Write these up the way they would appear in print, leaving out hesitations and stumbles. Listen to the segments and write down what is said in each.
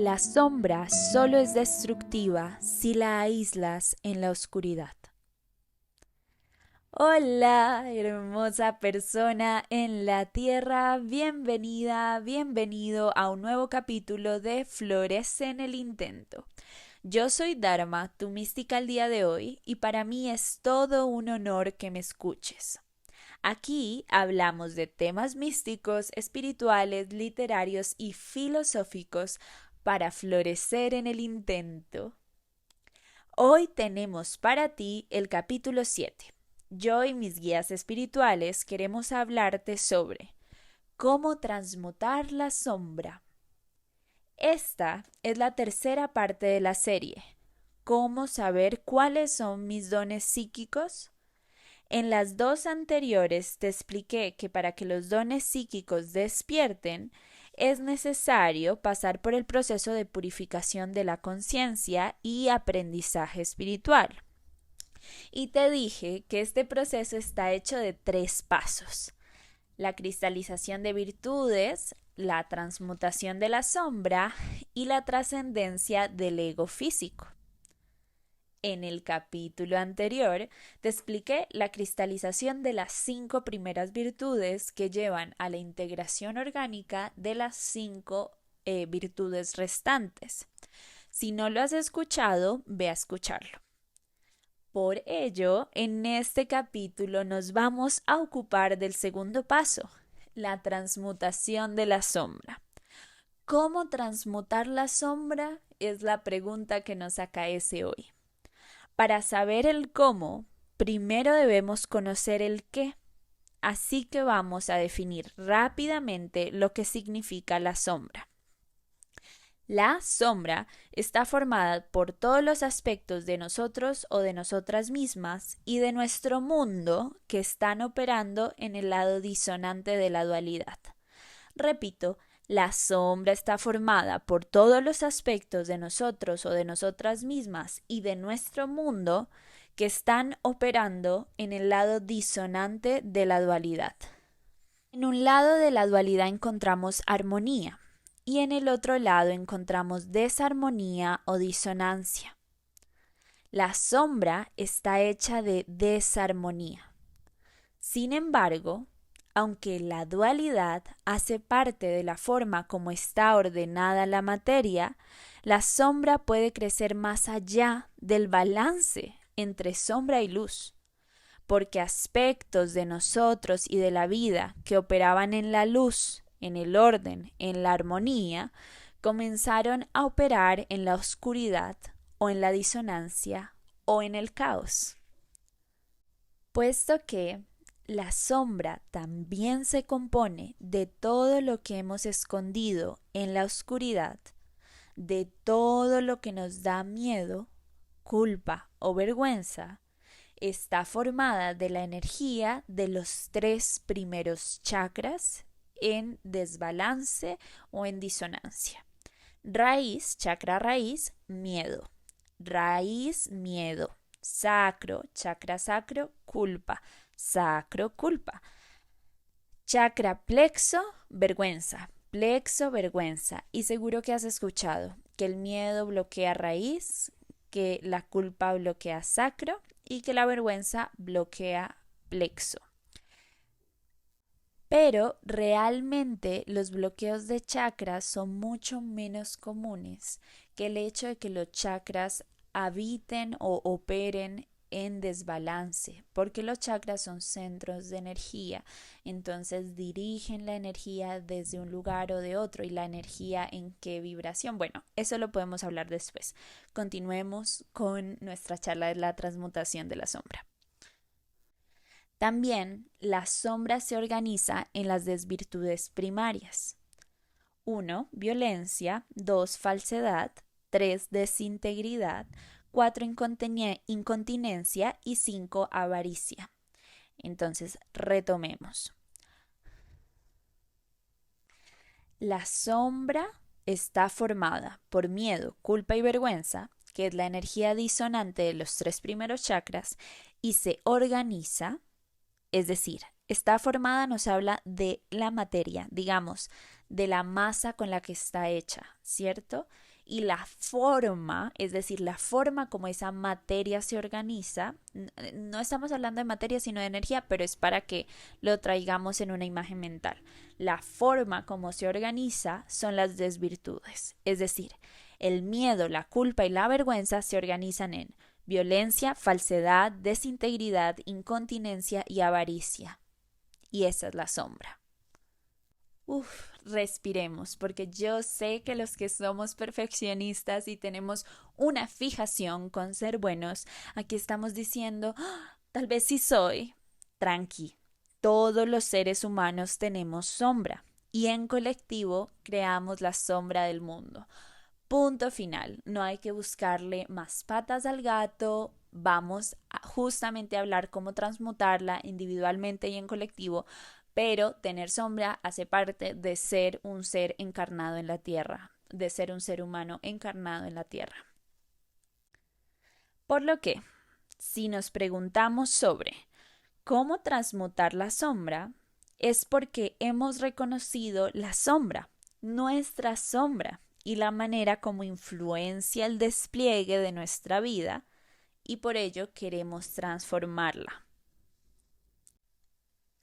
La sombra solo es destructiva si la aíslas en la oscuridad. Hola, hermosa persona en la tierra, bienvenida, bienvenido a un nuevo capítulo de Florece en el Intento. Yo soy Dharma, tu mística al día de hoy, y para mí es todo un honor que me escuches. Aquí hablamos de temas místicos, espirituales, literarios y filosóficos para florecer en el intento. Hoy tenemos para ti el capítulo 7. Yo y mis guías espirituales queremos hablarte sobre cómo transmutar la sombra. Esta es la tercera parte de la serie. ¿Cómo saber cuáles son mis dones psíquicos? En las dos anteriores te expliqué que para que los dones psíquicos despierten, es necesario pasar por el proceso de purificación de la conciencia y aprendizaje espiritual. Y te dije que este proceso está hecho de 3 pasos: la cristalización de virtudes, la transmutación de la sombra y la trascendencia del ego físico. En el capítulo anterior te expliqué la cristalización de las 5 primeras virtudes que llevan a la integración orgánica de las 5 virtudes restantes. Si no lo has escuchado, ve a escucharlo. Por ello, en este capítulo nos vamos a ocupar del segundo paso, la transmutación de la sombra. ¿Cómo transmutar la sombra? Es la pregunta que nos acaece hoy. Para saber el cómo, primero debemos conocer el qué. Así que vamos a definir rápidamente lo que significa la sombra. La sombra está formada por todos los aspectos de nosotros o de nosotras mismas y de nuestro mundo que están operando en el lado disonante de la dualidad. Repito, la sombra está formada por todos los aspectos de nosotros o de nosotras mismas y de nuestro mundo que están operando en el lado disonante de la dualidad. En un lado de la dualidad encontramos armonía y en el otro lado encontramos desarmonía o disonancia. La sombra está hecha de desarmonía. Sin embargo, aunque la dualidad hace parte de la forma como está ordenada la materia, la sombra puede crecer más allá del balance entre sombra y luz, porque aspectos de nosotros y de la vida que operaban en la luz, en el orden, en la armonía, comenzaron a operar en la oscuridad o en la disonancia o en el caos. Puesto que la sombra también se compone de todo lo que hemos escondido en la oscuridad, de todo lo que nos da miedo, culpa o vergüenza. Está formada de la energía de los 3 primeros chakras en desbalance o en disonancia. Raíz, chakra raíz, miedo. Raíz, miedo. Sacro, chakra sacro, culpa. Sacro, culpa. Chakra plexo, vergüenza. Plexo, vergüenza. Y seguro que has escuchado que el miedo bloquea raíz, que la culpa bloquea sacro y que la vergüenza bloquea plexo. Pero realmente los bloqueos de chakras son mucho menos comunes que el hecho de que los chakras habiten o operen en desbalance, porque los chakras son centros de energía, entonces dirigen la energía desde un lugar o de otro y la energía en qué vibración. Bueno, eso lo podemos hablar después. Continuemos con nuestra charla de la transmutación de la sombra. También la sombra se organiza en las desvirtudes primarias. 1. Violencia. 2. Falsedad. 3. Desintegridad. 4. Incontinencia. Y 5. Avaricia. Entonces, retomemos. La sombra está formada por miedo, culpa y vergüenza, que es la energía disonante de los 3 primeros chakras, y se organiza. Es decir, está formada nos habla de la materia, digamos, de la masa con la que está hecha, ¿cierto? y la forma, es decir, la forma como esa materia se organiza, no estamos hablando de materia sino de energía, pero es para que lo traigamos en una imagen mental. La forma como se organiza son las desvirtudes, es decir, el miedo, la culpa y la vergüenza se organizan en violencia, falsedad, desintegridad, incontinencia y avaricia. Y esa es la sombra. Respiremos, porque yo sé que los que somos perfeccionistas y tenemos una fijación con ser buenos, aquí estamos diciendo, tal vez sí soy. Tranqui, todos los seres humanos tenemos sombra y en colectivo creamos la sombra del mundo. Punto final, no hay que buscarle más patas al gato, vamos a justamente a hablar cómo transmutarla individualmente y en colectivo, pero tener sombra hace parte de ser un ser encarnado en la tierra, de ser un ser humano encarnado en la tierra. Por lo que, si nos preguntamos sobre cómo transmutar la sombra, es porque hemos reconocido la sombra, nuestra sombra, y la manera como influencia el despliegue de nuestra vida, y por ello queremos transformarla.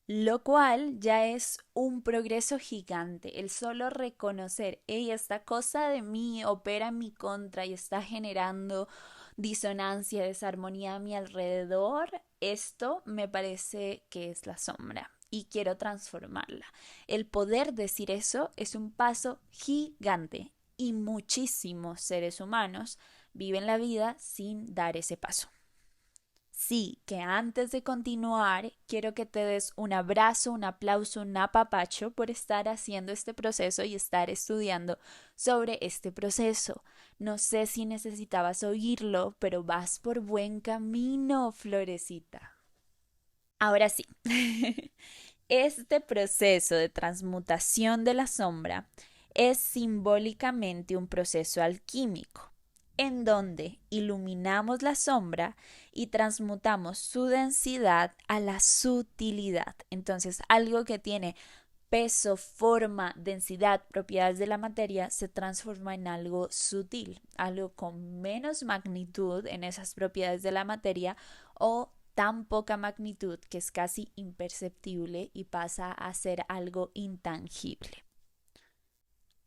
Lo cual ya es un progreso gigante, el solo reconocer, hey, esta cosa de mí opera en mi contra y está generando disonancia, desarmonía a mi alrededor, esto me parece que es la sombra y quiero transformarla. El poder decir eso es un paso gigante y muchísimos seres humanos viven la vida sin dar ese paso. Sí, que antes de continuar, quiero que te des un abrazo, un aplauso, un apapacho por estar haciendo este proceso y estar estudiando sobre este proceso. No sé si necesitabas oírlo, pero vas por buen camino, Florecita. Ahora sí, este proceso de transmutación de la sombra es simbólicamente un proceso alquímico en donde iluminamos la sombra y transmutamos su densidad a la sutilidad. Entonces, algo que tiene peso, forma, densidad, propiedades de la materia, se transforma en algo sutil, algo con menos magnitud en esas propiedades de la materia o tan poca magnitud que es casi imperceptible y pasa a ser algo intangible.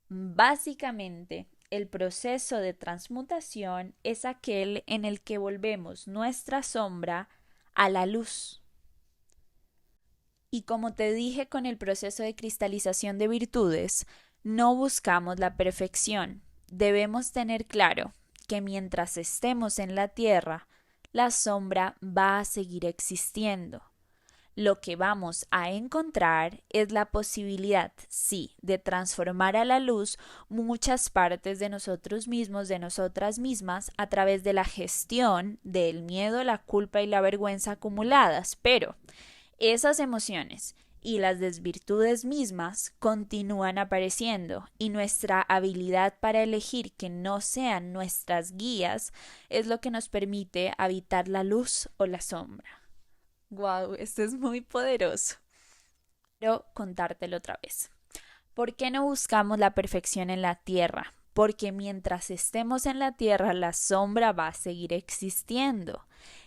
Básicamente, el proceso de transmutación es aquel en el que volvemos nuestra sombra a la luz. Y como te dije con el proceso de cristalización de virtudes, no buscamos la perfección. Debemos tener claro que mientras estemos en la tierra, la sombra va a seguir existiendo. Lo que vamos a encontrar es la posibilidad, sí, de transformar a la luz muchas partes de nosotros mismos, de nosotras mismas, a través de la gestión del miedo, la culpa y la vergüenza acumuladas. Pero esas emociones y las desvirtudes mismas continúan apareciendo y nuestra habilidad para elegir que no sean nuestras guías es lo que nos permite habitar la luz o la sombra. Wow, esto es muy poderoso. Quiero contártelo otra vez. ¿Por qué no buscamos la perfección en la tierra? Porque mientras estemos en la tierra, la sombra va a seguir existiendo.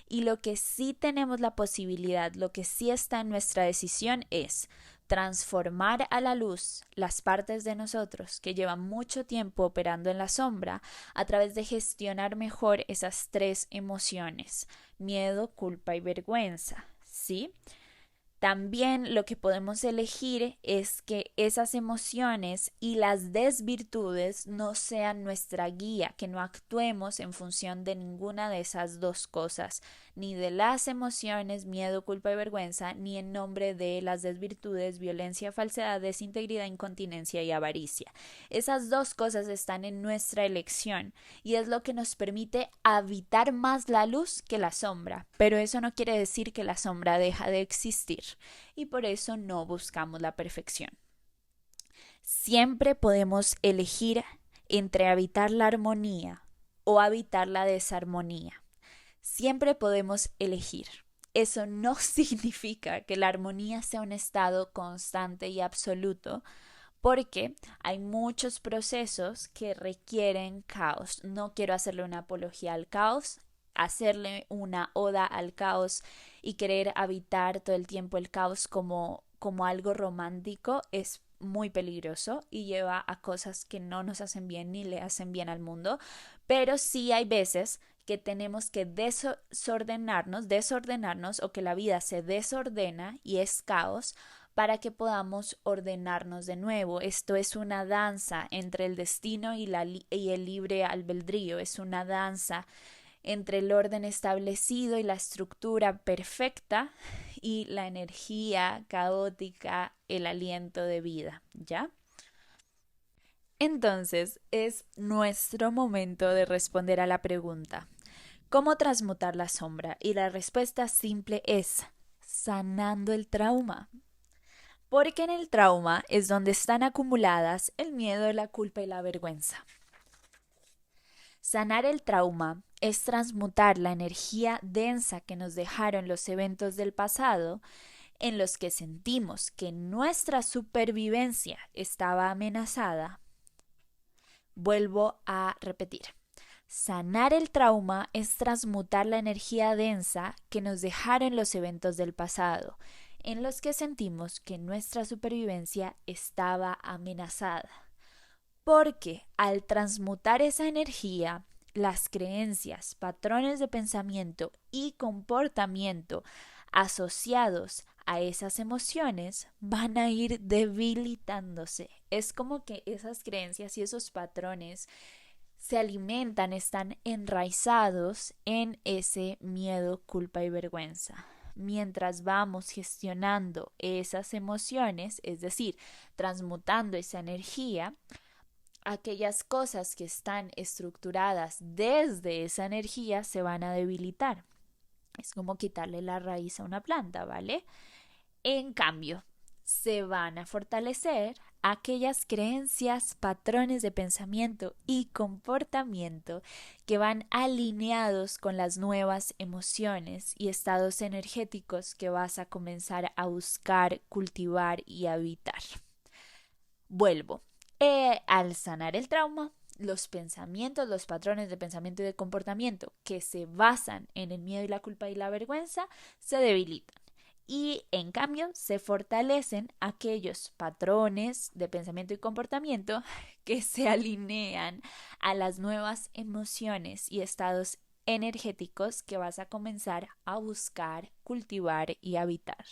Y lo que sí tenemos la posibilidad, lo que sí está en nuestra decisión es transformar a la luz las partes de nosotros que llevan mucho tiempo operando en la sombra a través de gestionar mejor esas tres emociones, miedo, culpa y vergüenza, ¿sí? También lo que podemos elegir es que esas emociones y las desvirtudes no sean nuestra guía, que no actuemos en función de ninguna de esas dos cosas, ni de las emociones, miedo, culpa y vergüenza, ni en nombre de las desvirtudes, violencia, falsedad, desintegridad, incontinencia y avaricia. Esas dos cosas están en nuestra elección y es lo que nos permite habitar más la luz que la sombra, pero eso no quiere decir que la sombra deja de existir y por eso no buscamos la perfección. Siempre podemos elegir entre habitar la armonía o habitar la desarmonía. Siempre podemos elegir. Eso no significa que la armonía sea un estado constante y absoluto, porque hay muchos procesos que requieren caos. No quiero hacerle una apología al caos, hacerle una oda al caos y querer habitar todo el tiempo el caos como algo romántico es muy peligroso y lleva a cosas que no nos hacen bien ni le hacen bien al mundo, pero sí hay veces que tenemos que desordenarnos o que la vida se desordena y es caos para que podamos ordenarnos de nuevo. Esto es una danza entre el destino y el libre albedrío, es una danza entre el orden establecido y la estructura perfecta y la energía caótica, el aliento de vida, ¿ya? Entonces es nuestro momento de responder a la pregunta, ¿cómo transmutar la sombra? Y la respuesta simple es sanando el trauma. Porque en el trauma es donde están acumuladas el miedo, la culpa y la vergüenza. Sanar el trauma es transmutar la energía densa que nos dejaron los eventos del pasado en los que sentimos que nuestra supervivencia estaba amenazada. Vuelvo a repetir. Sanar el trauma es transmutar la energía densa que nos dejaron los eventos del pasado, en los que sentimos que nuestra supervivencia estaba amenazada. Porque al transmutar esa energía, las creencias, patrones de pensamiento y comportamiento asociados a esas emociones van a ir debilitándose. Es como que esas creencias y esos patrones se alimentan, están enraizados en ese miedo, culpa y vergüenza. Mientras vamos gestionando esas emociones, es decir, transmutando esa energía, aquellas cosas que están estructuradas desde esa energía se van a debilitar. Es como quitarle la raíz a una planta, ¿vale? En cambio, se van a fortalecer aquellas creencias, patrones de pensamiento y comportamiento que van alineados con las nuevas emociones y estados energéticos que vas a comenzar a buscar, cultivar y habitar. Vuelvo. Al sanar el trauma, los pensamientos, los patrones de pensamiento y de comportamiento que se basan en el miedo y la culpa y la vergüenza se debilitan. Y en cambio se fortalecen aquellos patrones de pensamiento y comportamiento que se alinean a las nuevas emociones y estados energéticos que vas a comenzar a buscar, cultivar y habitar.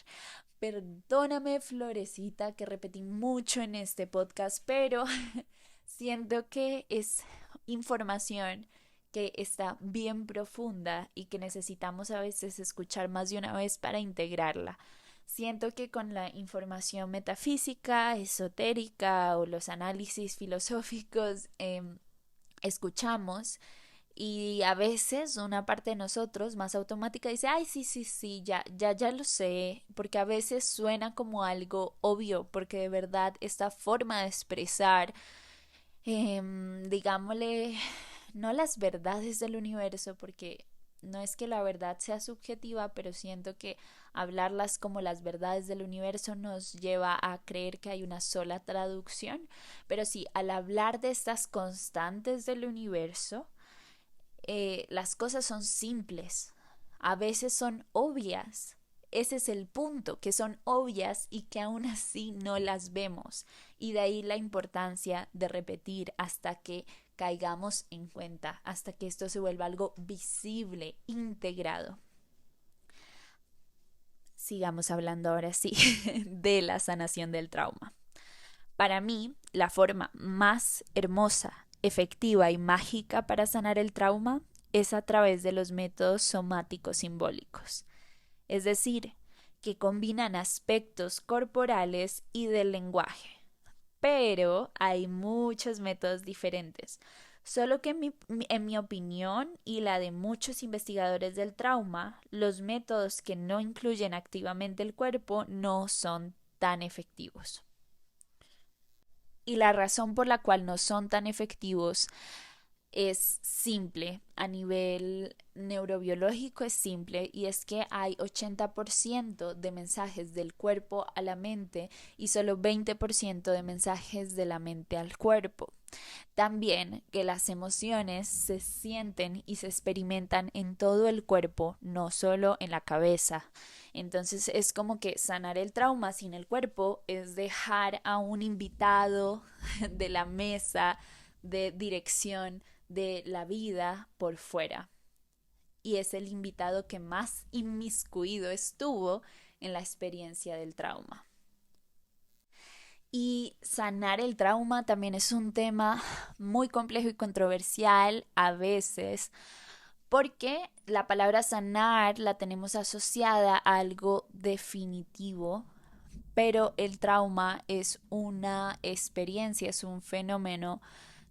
Perdóname, Florecita, que repetí mucho en este podcast, pero siento que es información que está bien profunda y que necesitamos a veces escuchar más de una vez para integrarla. Siento que con la información metafísica, esotérica o los análisis filosóficos escuchamos y a veces una parte de nosotros más automática dice, ay, sí, ya lo sé, porque a veces suena como algo obvio, porque de verdad esta forma de expresar, digámosle, no las verdades del universo, porque no es que la verdad sea subjetiva, pero siento que hablarlas como las verdades del universo nos lleva a creer que hay una sola traducción, pero sí, al hablar de estas constantes del universo, las cosas son simples, a veces son obvias. Ese es el punto, que son obvias y que aún así no las vemos. Y de ahí la importancia de repetir hasta que caigamos en cuenta, hasta que esto se vuelva algo visible, integrado. Sigamos hablando ahora sí de la sanación del trauma. Para mí, la forma más hermosa, efectiva y mágica para sanar el trauma es a través de los métodos somáticos simbólicos, es decir, que combinan aspectos corporales y del lenguaje. Pero hay muchos métodos diferentes, solo que en mi opinión y la de muchos investigadores del trauma, los métodos que no incluyen activamente el cuerpo no son tan efectivos. Y la razón por la cual no son tan efectivos es simple, a nivel neurobiológico es simple y es que hay 80% de mensajes del cuerpo a la mente y solo 20% de mensajes de la mente al cuerpo. También que las emociones se sienten y se experimentan en todo el cuerpo, no solo en la cabeza. Entonces es como que sanar el trauma sin el cuerpo es dejar a un invitado de la mesa de dirección de la vida por fuera. Y es el invitado que más inmiscuido estuvo en la experiencia del trauma. Y sanar el trauma también es un tema muy complejo y controversial a veces, porque la palabra sanar la tenemos asociada a algo definitivo, pero el trauma es una experiencia, es un fenómeno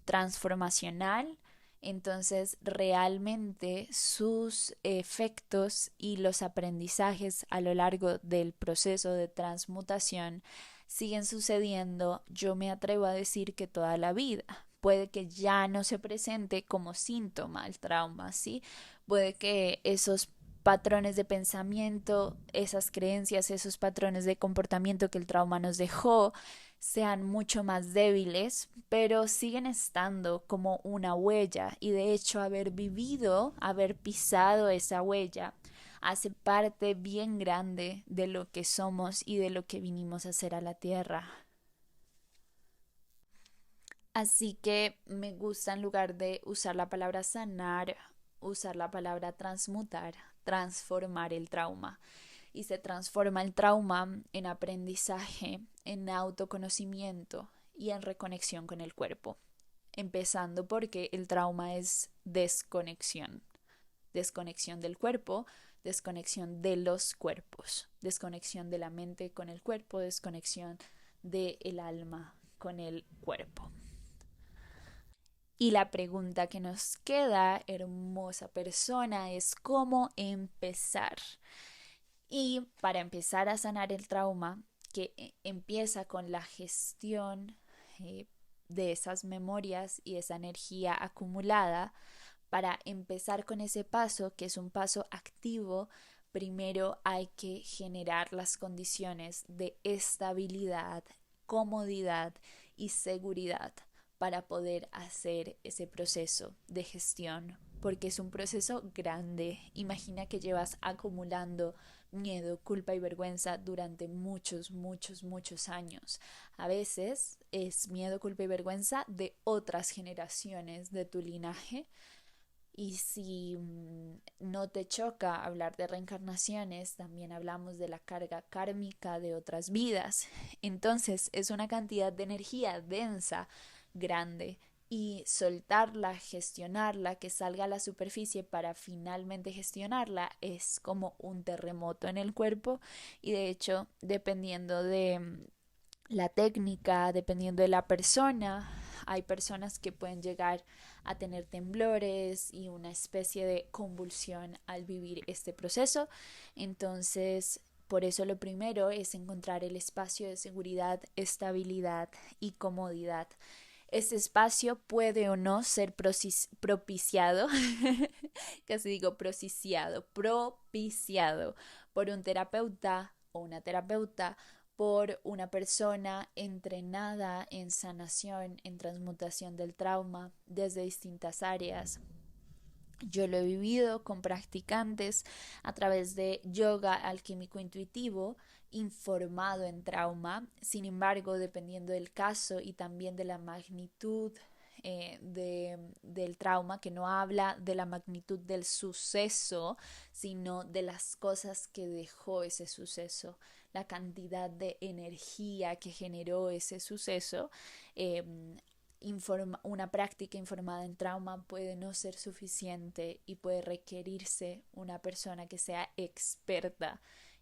transformacional. Entonces, realmente sus efectos y los aprendizajes a lo largo del proceso de transmutación siguen sucediendo, yo me atrevo a decir que toda la vida. Puede que ya no se presente como síntoma el trauma, ¿sí? Puede que esos patrones de pensamiento, esas creencias, esos patrones de comportamiento que el trauma nos dejó, sean mucho más débiles, pero siguen estando como una huella y de hecho haber vivido, haber pisado esa huella, hace parte bien grande de lo que somos y de lo que vinimos a hacer a la tierra. Así que me gusta en lugar de usar la palabra sanar, usar la palabra transmutar, transformar el trauma. Y se transforma el trauma en aprendizaje, en autoconocimiento y en reconexión con el cuerpo. Empezando porque el trauma es desconexión. Desconexión del cuerpo, desconexión de los cuerpos, desconexión de la mente con el cuerpo, desconexión del alma con el cuerpo. Y la pregunta que nos queda, hermosa persona, es cómo empezar. Y para empezar a sanar el trauma, que empieza con la gestión de esas memorias y esa energía acumulada, para empezar con ese paso, que es un paso activo, primero hay que generar las condiciones de estabilidad, comodidad y seguridad para poder hacer ese proceso de gestión, porque es un proceso grande. Imagina que llevas acumulando miedo, culpa y vergüenza durante muchos, muchos, muchos años. A veces es miedo, culpa y vergüenza de otras generaciones de tu linaje. Y si no te choca hablar de reencarnaciones, también hablamos de la carga kármica de otras vidas. Entonces es una cantidad de energía densa, grande, y soltarla, gestionarla, que salga a la superficie para finalmente gestionarla, es como un terremoto en el cuerpo. Y de hecho, dependiendo de la técnica, dependiendo de la persona, hay personas que pueden llegar a tener temblores y una especie de convulsión al vivir este proceso. Entonces, por eso lo primero es encontrar el espacio de seguridad, estabilidad y comodidad. Este espacio puede o no ser propiciado, casi digo propiciado por un terapeuta o una terapeuta, por una persona entrenada en sanación, en transmutación del trauma desde distintas áreas. Yo lo he vivido con practicantes a través de yoga alquímico intuitivo informado en trauma. Sin embargo, dependiendo del caso y también de la magnitud del trauma, que no habla de la magnitud del suceso, sino de las cosas que dejó ese suceso, la cantidad de energía que generó ese suceso. eh, una práctica informada en trauma puede no ser suficiente y puede requerirse una persona que sea experta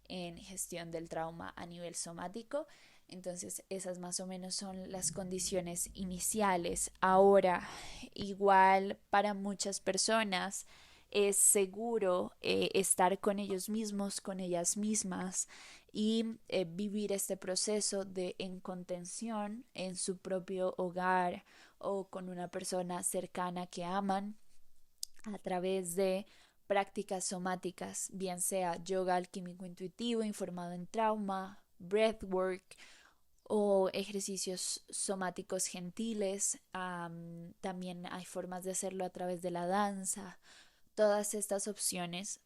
en gestión del trauma a nivel somático. Entonces esas más o menos son las condiciones iniciales. Ahora, igual para muchas personas es seguro estar con ellos mismos, con ellas mismas y vivir este proceso de en contención en su propio hogar o con una persona cercana que aman a través de prácticas somáticas, bien sea yoga alquímico intuitivo informado en trauma, breathwork o ejercicios somáticos gentiles. También hay formas de hacerlo a través de la danza. Todas estas opciones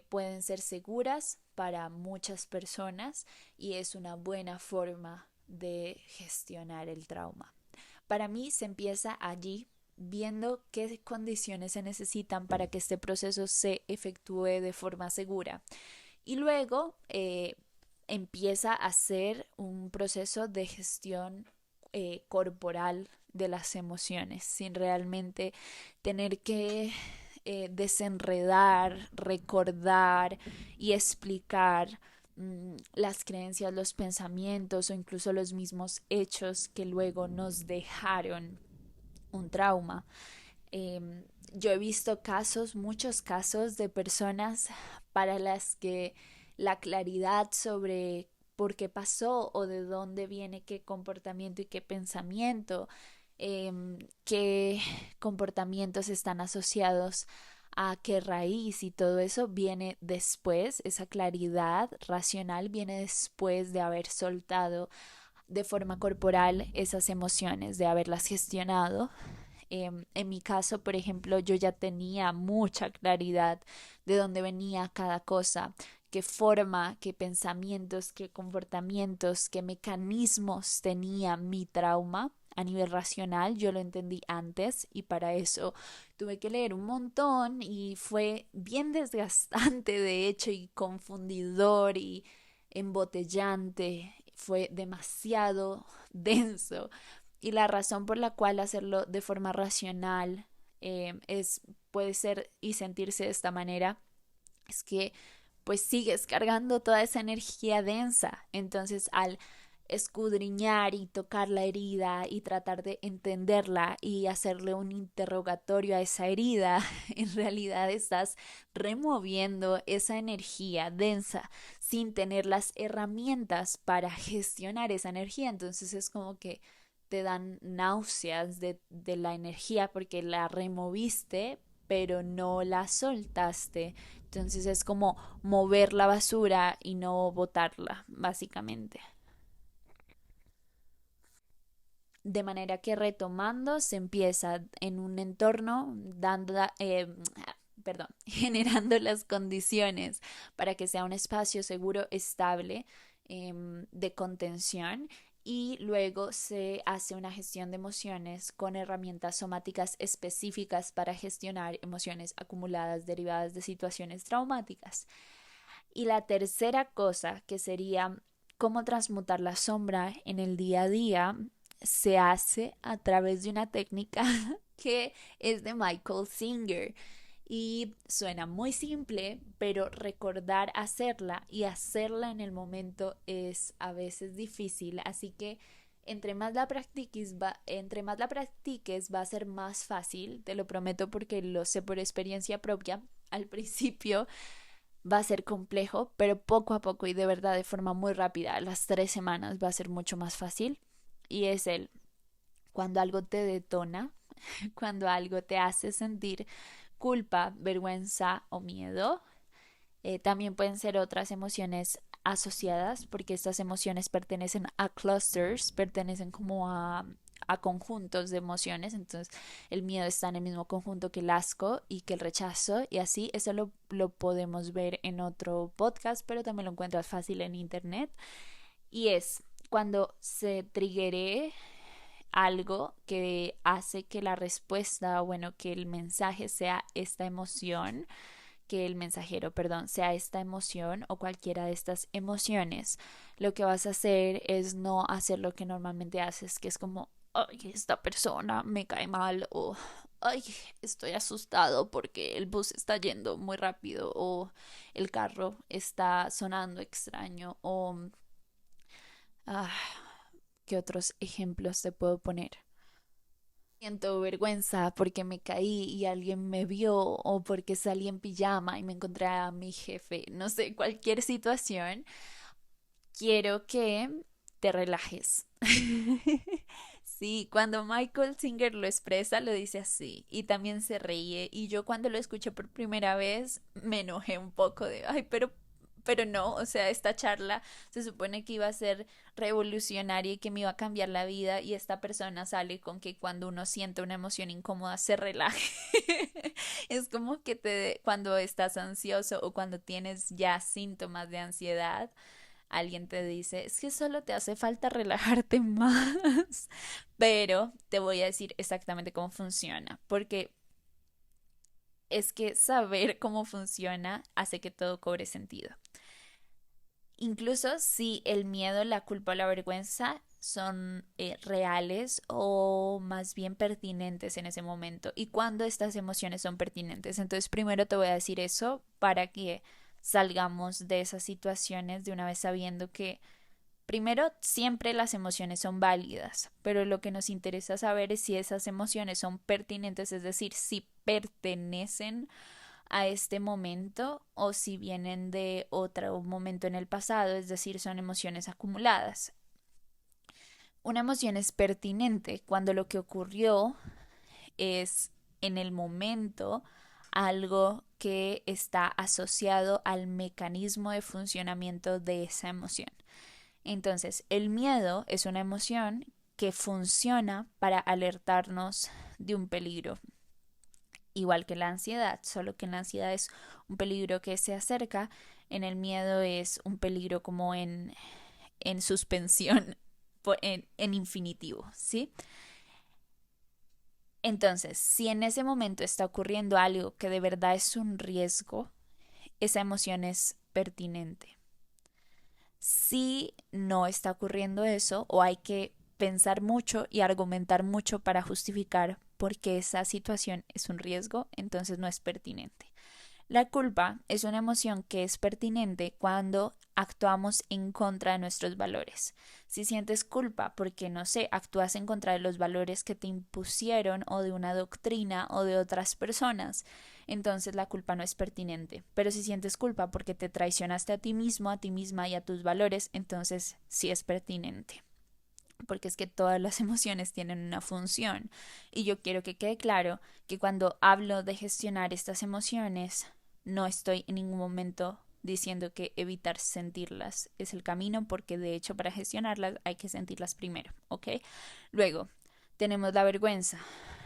pueden ser seguras para muchas personas y es una buena forma de gestionar el trauma. Para mí se empieza allí, viendo qué condiciones se necesitan para que este proceso se efectúe de forma segura. Y luego empieza a ser un proceso de gestión corporal de las emociones, sin realmente tener que desenredar, recordar y explicar las creencias, los pensamientos o incluso los mismos hechos que luego nos dejaron un trauma. Yo he visto casos, muchos casos de personas para las que la claridad sobre por qué pasó o de dónde viene qué comportamiento y qué pensamiento, qué comportamientos están asociados a qué raíz y todo eso viene después, esa claridad racional viene después de haber soltado de forma corporal esas emociones, de haberlas gestionado. En mi caso, por ejemplo, yo ya tenía mucha claridad de dónde venía cada cosa, qué forma, qué pensamientos, qué comportamientos, qué mecanismos tenía mi trauma a nivel racional. Yo lo entendí antes y para eso tuve que leer un montón y fue bien desgastante de hecho y confundidor y embotellante. Fue demasiado denso y la razón por la cual hacerlo de forma racional puede ser y sentirse de esta manera es que pues sigues cargando toda esa energía densa. Entonces al escudriñar y tocar la herida y tratar de entenderla y hacerle un interrogatorio a esa herida, en realidad estás removiendo esa energía densa sin tener las herramientas para gestionar esa energía. Entonces es como que te dan náuseas de la energía porque la removiste, pero no la soltaste. Entonces es como mover la basura y no botarla, básicamente. De manera que retomando se empieza en un entorno perdón, generando las condiciones para que sea un espacio seguro, estable, de contención y luego se hace una gestión de emociones con herramientas somáticas específicas para gestionar emociones acumuladas derivadas de situaciones traumáticas. Y la tercera cosa, que sería cómo transmutar la sombra en el día a día, se hace a través de una técnica que es de Michael Singer. Y suena muy simple, pero recordar hacerla y hacerla en el momento es a veces difícil. Así que entre más la practiques va a ser más fácil, te lo prometo porque lo sé por experiencia propia. Al principio va a ser complejo, pero poco a poco y de verdad de forma muy rápida, a las 3 semanas va a ser mucho más fácil. Y es cuando algo te detona, cuando algo te hace sentir culpa, vergüenza o miedo. También pueden ser otras emociones asociadas, porque estas emociones pertenecen a clusters, pertenecen como a conjuntos de emociones. Entonces el miedo está en el mismo conjunto que el asco y que el rechazo, y así eso lo podemos ver en otro podcast, pero también lo encuentras fácil en internet. Y es cuando se triggere algo que hace que la respuesta, bueno, que el mensaje sea esta emoción, que el mensajero, perdón, sea esta emoción o cualquiera de estas emociones. Lo que vas a hacer es no hacer lo que normalmente haces, que es como, ay, esta persona me cae mal, o ay, estoy asustado porque el bus está yendo muy rápido, o el carro está sonando extraño, o ah, ¿qué otros ejemplos te puedo poner? Siento vergüenza porque me caí y alguien me vio o porque salí en pijama y me encontré a mi jefe, no sé, cualquier situación. Quiero que te relajes. Sí, cuando Michael Singer lo expresa, lo dice así y también se ríe. Y yo cuando lo escuché por primera vez me enojé un poco de, ay, pero no, o sea, esta charla se supone que iba a ser revolucionaria y que me iba a cambiar la vida y esta persona sale con que cuando uno siente una emoción incómoda se relaje. Es como que cuando estás ansioso o cuando tienes ya síntomas de ansiedad alguien te dice, es que solo te hace falta relajarte más. Pero te voy a decir exactamente cómo funciona, porque es que saber cómo funciona hace que todo cobre sentido. Incluso si el miedo, la culpa o la vergüenza son reales o más bien pertinentes en ese momento y cuando estas emociones son pertinentes. Entonces primero te voy a decir eso para que salgamos de esas situaciones de una vez sabiendo que primero, siempre las emociones son válidas, pero lo que nos interesa saber es si esas emociones son pertinentes, es decir, si pertenecen a este momento o si vienen de otro momento en el pasado, es decir, son emociones acumuladas. Una emoción es pertinente cuando lo que ocurrió es en el momento algo que está asociado al mecanismo de funcionamiento de esa emoción. Entonces, el miedo es una emoción que funciona para alertarnos de un peligro, igual que la ansiedad, solo que en la ansiedad es un peligro que se acerca, en el miedo es un peligro como en suspensión, en infinitivo, ¿sí? Entonces, si en ese momento está ocurriendo algo que de verdad es un riesgo, esa emoción es pertinente. Si no está ocurriendo eso o hay que pensar mucho y argumentar mucho para justificar por qué esa situación es un riesgo, entonces no es pertinente. La culpa es una emoción que es pertinente cuando actuamos en contra de nuestros valores. Si sientes culpa porque, no sé, actúas en contra de los valores que te impusieron o de una doctrina o de otras personas, entonces la culpa no es pertinente. Pero si sientes culpa porque te traicionaste a ti mismo, a ti misma y a tus valores, entonces sí es pertinente. Porque es que todas las emociones tienen una función. Y yo quiero que quede claro que cuando hablo de gestionar estas emociones, no estoy en ningún momento diciendo que evitar sentirlas es el camino, porque de hecho para gestionarlas hay que sentirlas primero, ¿ok? Luego, tenemos la vergüenza.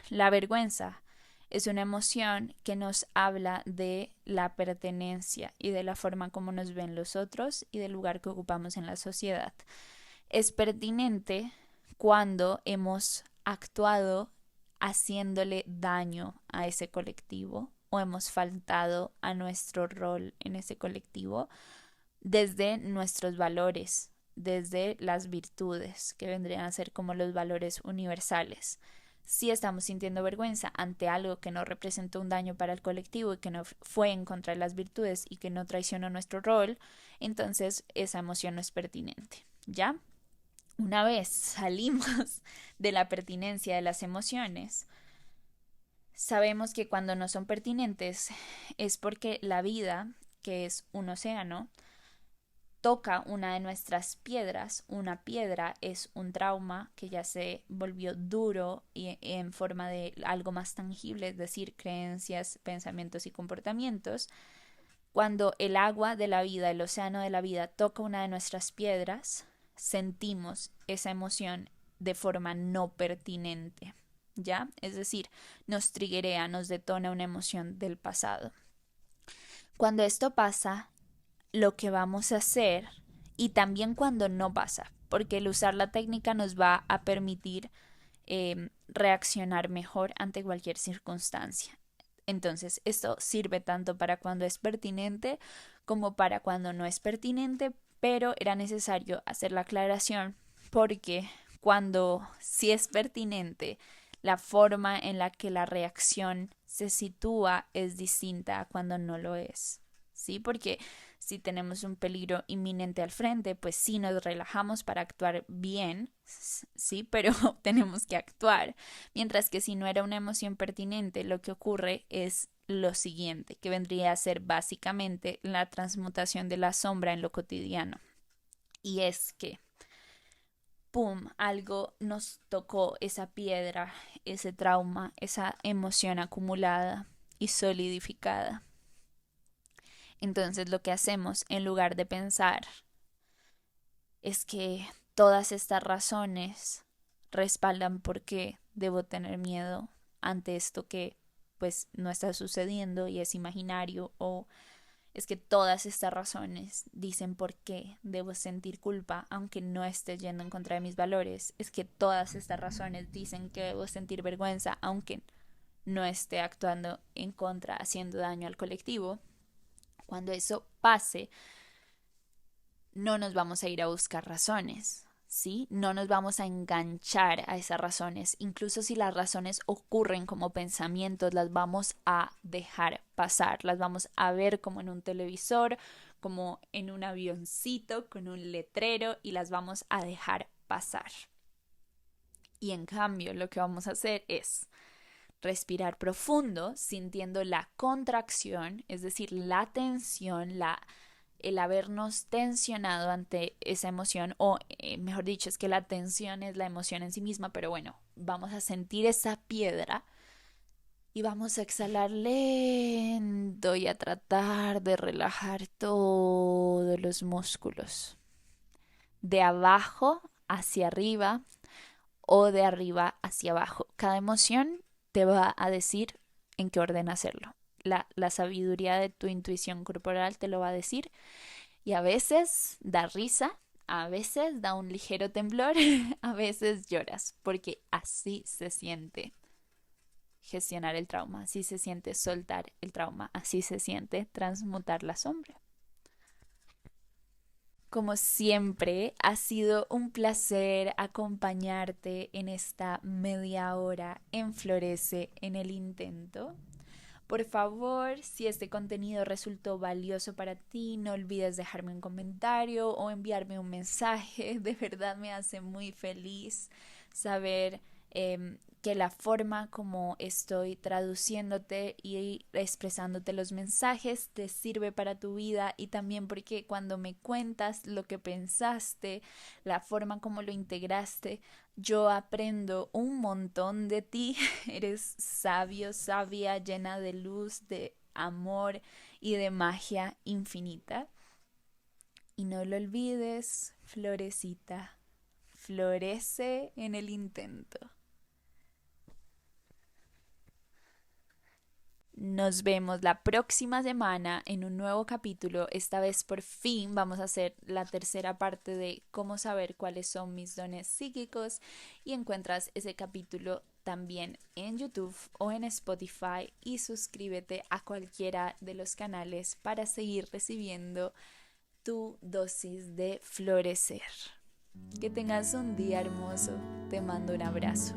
La vergüenza es una emoción que nos habla de la pertenencia y de la forma como nos ven los otros y del lugar que ocupamos en la sociedad. Es pertinente cuando hemos actuado haciéndole daño a ese colectivo o hemos faltado a nuestro rol en ese colectivo desde nuestros valores, desde las virtudes, que vendrían a ser como los valores universales. Si estamos sintiendo vergüenza ante algo que no representó un daño para el colectivo y que no fue en contra de las virtudes y que no traicionó nuestro rol, entonces esa emoción no es pertinente, ¿ya? Una vez salimos de la pertinencia de las emociones, sabemos que cuando no son pertinentes es porque la vida, que es un océano, toca una de nuestras piedras. Una piedra es un trauma que ya se volvió duro y en forma de algo más tangible, es decir, creencias, pensamientos y comportamientos. Cuando el agua de la vida, el océano de la vida, toca una de nuestras piedras, sentimos esa emoción de forma no pertinente, ¿ya? Es decir, nos triguea, nos detona una emoción del pasado. Cuando esto pasa, lo que vamos a hacer, y también cuando no pasa, porque el usar la técnica nos va a permitir reaccionar mejor ante cualquier circunstancia. Entonces, esto sirve tanto para cuando es pertinente como para cuando no es pertinente, pero era necesario hacer la aclaración porque cuando sí es pertinente, la forma en la que la reacción se sitúa es distinta a cuando no lo es. ¿Sí? Porque si tenemos un peligro inminente al frente, pues sí nos relajamos para actuar bien, sí, pero tenemos que actuar. Mientras que si no era una emoción pertinente, lo que ocurre es lo siguiente, que vendría a ser básicamente la transmutación de la sombra en lo cotidiano. Y es que ¡pum!, algo nos tocó, esa piedra, ese trauma, esa emoción acumulada y solidificada. Entonces lo que hacemos en lugar de pensar es que todas estas razones respaldan por qué debo tener miedo ante esto que pues no está sucediendo y es imaginario, o es que todas estas razones dicen por qué debo sentir culpa aunque no esté yendo en contra de mis valores, es que todas estas razones dicen que debo sentir vergüenza aunque no esté actuando en contra, haciendo daño al colectivo. Cuando eso pase, no nos vamos a ir a buscar razones, ¿sí? No nos vamos a enganchar a esas razones. Incluso si las razones ocurren como pensamientos, las vamos a dejar pasar, las vamos a ver como en un televisor, como en un avioncito, con un letrero, y las vamos a dejar pasar. Y en cambio, lo que vamos a hacer es respirar profundo, sintiendo la contracción, es decir, la tensión, el habernos tensionado ante esa emoción, o mejor dicho, es que la tensión es la emoción en sí misma, pero bueno, vamos a sentir esa piedra y vamos a exhalar lento y a tratar de relajar todos los músculos, de abajo hacia arriba o de arriba hacia abajo. Cada emoción te va a decir en qué orden hacerlo. La sabiduría de tu intuición corporal te lo va a decir, y a veces da risa, a veces da un ligero temblor, a veces lloras, porque así se siente gestionar el trauma, así se siente soltar el trauma, así se siente transmutar la sombra. Como siempre, ha sido un placer acompañarte en esta media hora en Florece en el Intento. Por favor, si este contenido resultó valioso para ti, no olvides dejarme un comentario o enviarme un mensaje. De verdad me hace muy feliz saber que la forma como estoy traduciéndote y expresándote los mensajes te sirve para tu vida, y también porque cuando me cuentas lo que pensaste, la forma como lo integraste, yo aprendo un montón de ti. Eres sabio, sabia, llena de luz, de amor y de magia infinita. Y no lo olvides, florecita, florece en el intento. Nos vemos la próxima semana en un nuevo capítulo. Esta vez por fin vamos a hacer la tercera parte de cómo saber cuáles son mis dones psíquicos, y encuentras ese capítulo también en YouTube o en Spotify, y suscríbete a cualquiera de los canales para seguir recibiendo tu dosis de florecer. Que tengas un día hermoso. Te mando un abrazo.